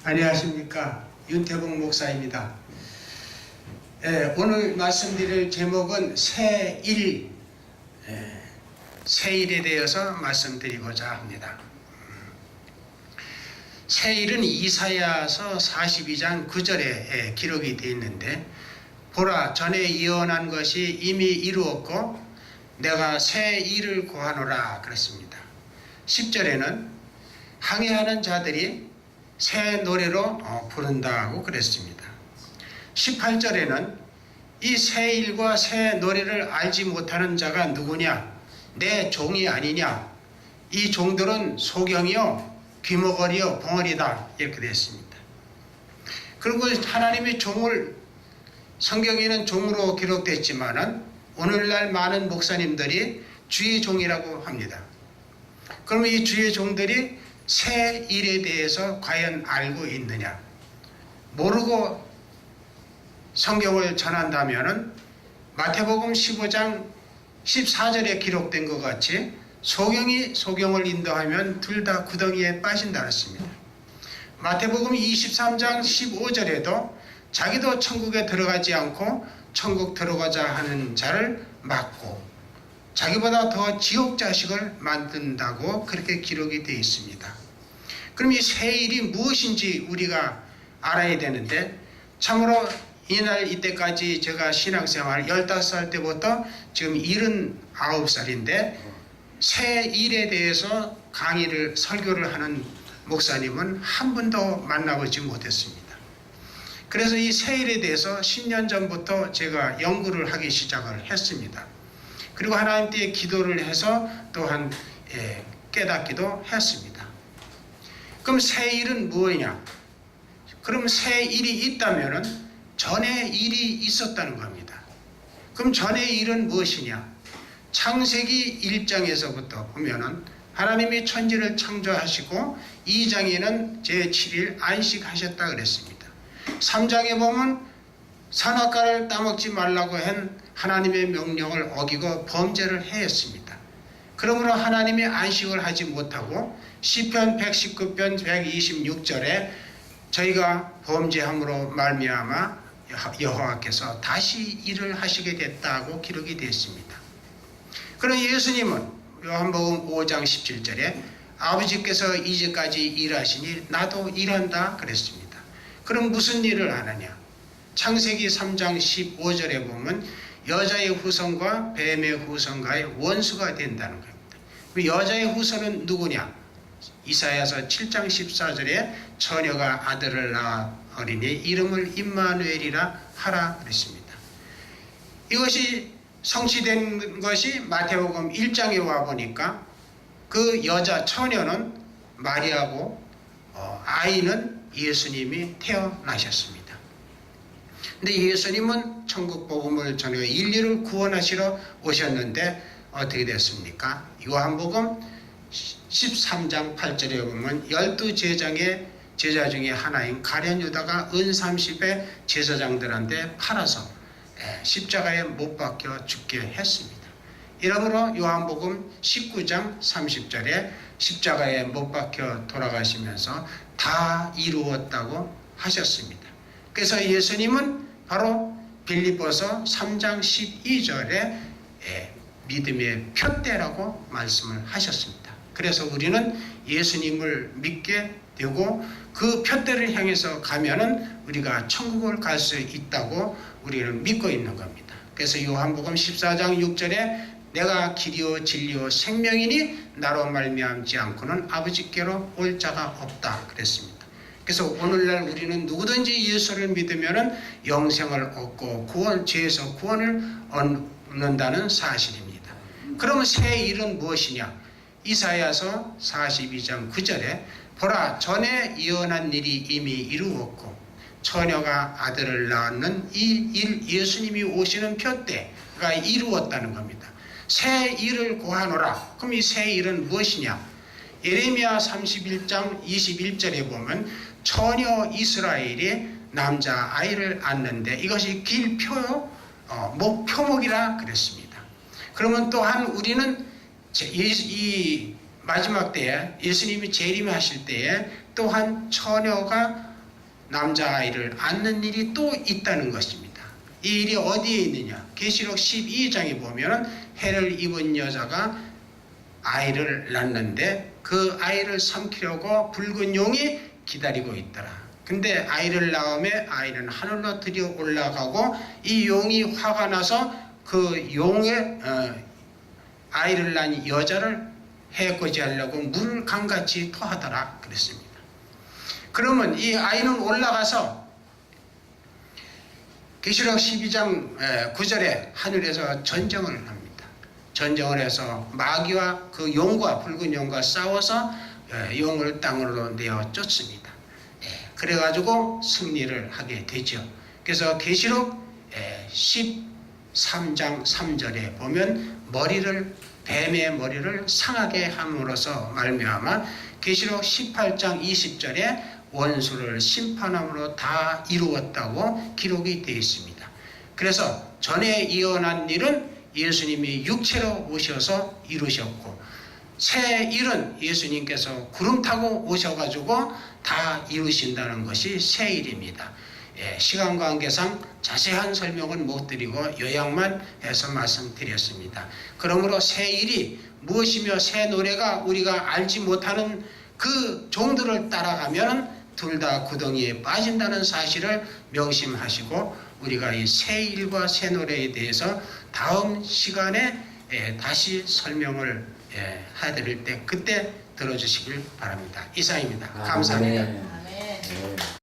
안녕하십니까. 윤태봉 목사입니다. 오늘 말씀드릴 제목은 새일, 새일에 대해서 말씀드리고자 합니다. 새일은 이사야서 42장 9절에 기록이 되어 있는데, 보라, 전에 예언한 것이 이미 이루었고 내가 새 일을 고하노라 그랬습니다. 10절에는 항해하는 자들이 새 노래로 부른다고 그랬습니다. 18절에는 이 새 일과 새 노래를 알지 못하는 자가 누구냐? 내 종이 아니냐? 이 종들은 소경이요 귀머거리요 벙어리다, 이렇게 되었습니다. 그리고 하나님의 종을 성경에는 종으로 기록됐지만은 오늘날 많은 목사님들이 주의 종이라고 합니다. 그러면 이 주의 종들이 새 일에 대해서 과연 알고 있느냐? 모르고 성경을 전한다면은 마태복음 15장 14절에 기록된 것 같이 소경이 소경을 인도하면 둘 다 구덩이에 빠진다 그랬습니다. 마태복음 23장 15절에도 자기도 천국에 들어가지 않고 천국 들어가자 하는 자를 막고 자기보다 더 지옥 자식을 만든다고 그렇게 기록이 되어 있습니다. 그럼 이 새 일이 무엇인지 우리가 알아야 되는데, 참으로 이날 이때까지 제가 신앙생활 15살 때부터 지금 79살인데 새 일에 대해서 강의를 설교를 하는 목사님은 한 번도 만나보지 못했습니다. 그래서 이 새 일에 대해서 10년 전부터 제가 연구를 하기 시작을 했습니다. 그리고 하나님께 기도를 해서 또한 깨닫기도 했습니다. 그럼 새 일은 뭐냐? 그럼 새 일이 있다면은 전에 일이 있었다는 겁니다. 그럼 전의 일은 무엇이냐? 창세기 1장에서부터 보면은 하나님이 천지를 창조하시고 2장에는 제7일 안식하셨다 그랬습니다. 3장에 보면 선악과를 따먹지 말라고 한 하나님의 명령을 어기고 범죄를 해했습니다. 그러므로 하나님이 안식을 하지 못하고 시편 119편 126절에 저희가 범죄함으로 말미암아 여호와께서 다시 일을 하시게 됐다고 기록이 되어 있습니다. 그럼 예수님은 요한복음 5장 17절에 아버지께서 이제까지 일하시니 나도 일한다 그랬습니다. 그럼 무슨 일을 하느냐? 창세기 3장 15절에 보면 여자의 후손과 뱀의 후손과의 원수가 된다는 겁니다. 여자의 후손은 누구냐? 이사야서 7장 14절에 처녀가 아들을 낳으리니 이름을 임마누엘이라 하라 그랬습니다. 이것이 성취된 것이 마태복음 1장에 와보니까 그 여자 처녀는 마리아고 아이는 예수님이 태어나셨습니다. 근데 예수님은 천국 복음을 전해 인류를 구원하시러 오셨는데 어떻게 됐습니까? 요한복음 13장 8절에 보면 12제장의 제자 중에 하나인 가룟 유다가 은 30의 제사장들한테 팔아서 십자가에 못 박혀 죽게 했습니다. 이러므로 요한복음 19장 30절에 십자가에 못 박혀 돌아가시면서 다 이루었다고 하셨습니다. 그래서 예수님은 바로 빌립보서 3장 12절에 믿음의 표대라고 말씀을 하셨습니다. 그래서 우리는 예수님을 믿게 되고 그 표대를 향해서 가면은 우리가 천국을 갈 수 있다고 우리는 믿고 있는 겁니다. 그래서 요한복음 14장 6절에 내가 길이요 진리요 생명이니 나로 말미암지 않고는 아버지께로 올 자가 없다 그랬습니다. 그래서 오늘날 우리는 누구든지 예수를 믿으면은 영생을 얻고 죄에서 구원을 얻는다는 사실입니다. 그러면 새 일은 무엇이냐? 이사야서 42장 9절에 보라, 전에 예언한 일이 이미 이루었고 처녀가 아들을 낳는 이 일, 예수님이 오시는 표대가 이루었다는 겁니다. 새 일을 고하노라. 그럼 이 새 일은 무엇이냐? 예레미야 31장 21절에 보면 처녀 이스라엘이 남자 아이를 낳는데 이것이 길표요 표목이라 그랬습니다. 그러면 또한 우리는 이 마지막 때에 예수님이 재림하실 때에 또한 처녀가 남자아이를 안는 일이 또 있다는 것입니다. 이 일이 어디에 있느냐? 계시록 12장에 보면 해를 입은 여자가 아이를 낳는데 그 아이를 삼키려고 붉은 용이 기다리고 있더라. 근데 아이를 낳음에 아이는 하늘로 들여 올라가고 이 용이 화가 나서 그 용의 아이를 낳은 여자를 해코지하려고 물을 강같이 토하더라 그랬습니다. 그러면 이 아이는 올라가서 계시록 12장 9절에 하늘에서 전쟁을 합니다. 전쟁을 해서 마귀와 그 용과 붉은 용과 싸워서 용을 땅으로 내어 쫓습니다. 그래가지고 승리를 하게 되죠. 그래서 계시록 13장 3절에 보면 뱀의 머리를 상하게 함으로써 말미암아 계시록 18장 20절에 원수를 심판함으로 다 이루었다고 기록이 되어 있습니다. 그래서 전에 예언한 일은 예수님이 육체로 오셔서 이루셨고 새 일은 예수님께서 구름 타고 오셔가지고 다 이루신다는 것이 새 일입니다. 시간 관계상 자세한 설명은 못 드리고 요약만 해서 말씀드렸습니다. 그러므로 새 일이 무엇이며 새 노래가 우리가 알지 못하는 그 종들을 따라가면 둘 다 구덩이에 빠진다는 사실을 명심하시고 우리가 이 새 일과 새 노래에 대해서 다음 시간에 다시 설명을 해드릴 때 그때 들어주시길 바랍니다. 이상입니다. 감사합니다. 아멘.